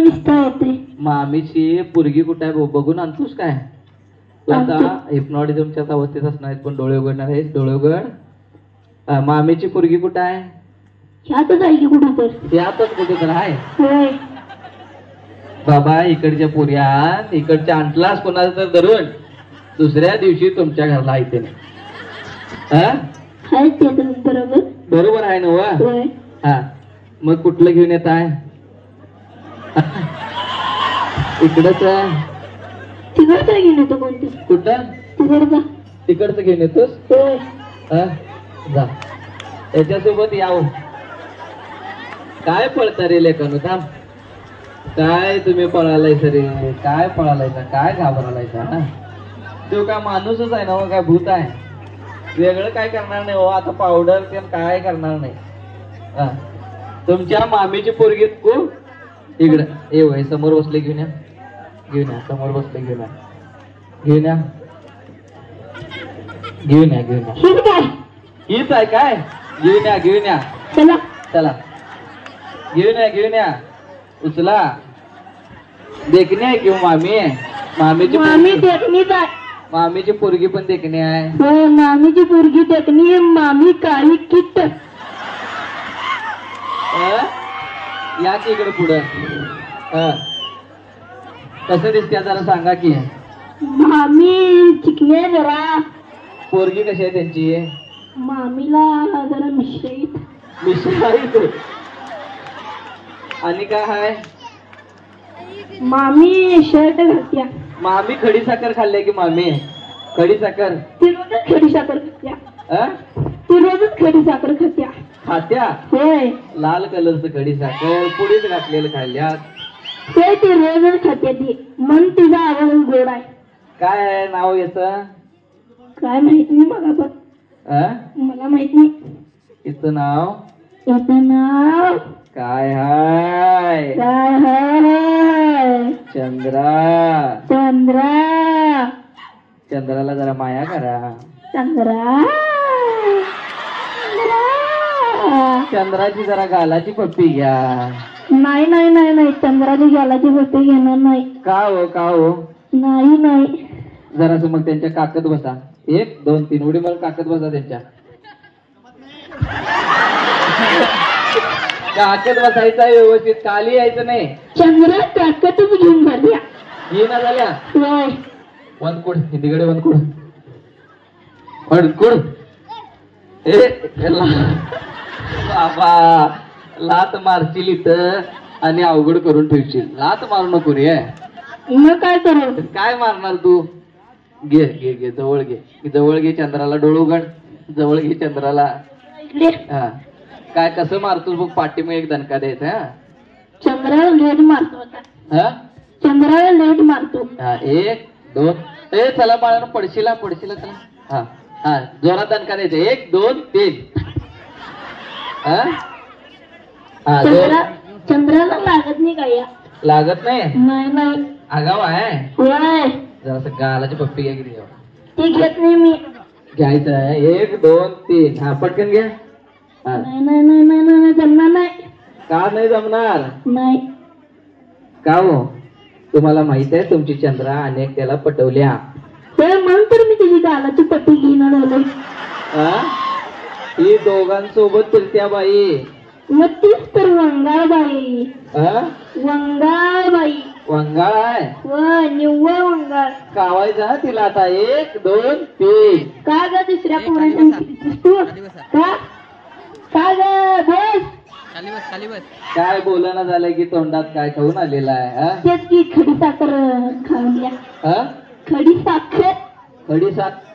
निसता येते. मामीची पोरगी कुठे आहे बघून आणतोस काय? तू आता हिप्नॉटिझमच्या अवस्थेत असणार आहेस, पण डोळे उघडणार आहेस. डोळे उघड. मामीची पोरगी कुठे आहे? ह्यातच आहे की कुठं तर. यातच कुठे तर आहे. होय. बाबा इकडच्या पुऱ्या इकडच्या आणलास कोणाला तर धरून दुसऱ्या दिवशी तुमच्या घरला येते नाही. आहे ते तर बरोबर. बरोबर आहे ना वा? होय. हा मग कुठलं घेऊन येत आहे? इकडच तिकडचं घेऊन येतो. कोणते? कुठं? तिकडचा. तिकडचं घेऊन येतोस? होय. जा त्याच्यासोबत यावं. काय पळता रे लेकानो? थांब. काय तुम्ही पळालाय सरे? काय पळालायचा? काय घाबरालायचा? तो काय माणूसच आहे ना हो? काय भूत आहे? वेगळं काय करणार नाही हो. आता पावडर ते काय करणार नाही. तुमच्या मामीची पोरगी को इकडं ये वय समोर बसले. घेऊन या. घेऊन या. समोर बसले. घेऊन या. घेऊन या. घेऊन या. घेऊन या. हीच आहे काय? घेऊन या. घेऊन या. चला चला घेऊन या. घेऊन या. उचला. देखणे आहे किंवा मामी आहे. मामीची मामी देखणीच आहे. मामीची पोरगी पण देखणे आहे. हो मामीची पोरगी देखणी आहे. मामी काळी किट्ट. या की इकडे पुढं. कसं दिसते जरा सांगा की. मामी चिकने जरा. पोरगी कशी आहे त्यांची? मामीला जरा मिश्रित. मिश्रित. आणि काय आहे? मामी शर्ट घालत्या. मामी खडी साखर खाल्ले की मामी? खडी साखर ती रोजच खडी साखर खात्या. ती रोजच खडी साखर खात्या. खात्या? होय. लाल कलरचं खडी साखर पुढीच घातलेलं खाल्ल्यात. ते ती रोजच खात्या. ती मन तिचा आवाज गोड आहे. काय आहे नाव याच? काय माहित नाही मला पण. मला माहित नाही. हिचं नाव? याचं नाव काय हाय? काय हाय? चंद्रा. चंद्रा. चंद्राला जरा माया करा. चंद्रा. चंद्राची जरा गालाची पप्पी घ्या. नाही नाही नाही नाही. चंद्राची गालाची पप्पी घेणार नाही. का हो? का हो? नाही नाही. जरासं मग त्यांच्या काकत बसा. 1 2 3 उडी मला काकत बसा त्यांच्या. काकत बसायचा व्यवस्थित. खाली यायचं नाही. चंद्र ताकदच घेऊन झाल्या. ये ना झाल्या. होय. वनकुड हिंदीकडे वनकुड. वनकुड. बाबा लात मारशील इथं आणि अवघड करून ठेवशील. लात मारू नको रे. मग काय करू? काय मारणार तू? घे घे घे. जवळ घे. जवळ घे. चंद्राला डोळ उघड. जवळ घे चंद्राला. हा काय कसं मारतोस बघ. पाठी मग एक दणका द्यायचा. चंद्राला लेट मारतो आता. चंद्राला लेट मारतो. 1 2 चला बाळानं पडशीला पडशीला. चला. हा जोरात दणका द्यायचा. 1 2 3. चंद्राला लागत नाही काय? लागत नाही. नाही नाही. आगाव आहे. होय. जरासं गालाची पप्पी घ्या. किती ते घेत नाही मी. घ्यायचं आहे. 1 2 3. हा पटकन घ्या. नाही नाही नाही नाही नाही जमणार नाही. का नाही जमणार? नाही. का हो? तुम्हाला माहित आहे तुमची चंद्रा अनेक त्याला पटवल्या. म्हणून तर मी त्याची गालाची पट्टी घेणार आलो. ही दोघांसोबत फिरत्या बाई. मग तीच तर वंगाळबाई. वंगाळबाई. वंगाळ आहे. व निव्वळ वंगाळ. कावायचा तिला आता. 1 2 3. का ग दुसऱ्या पोरांच्या का ग बस. काय बोलणं झालं की तोंडात काय खाऊन आलेला आहे? तेच की खडी साखर खाऊन द्या. खडी साखर. खडी साखर.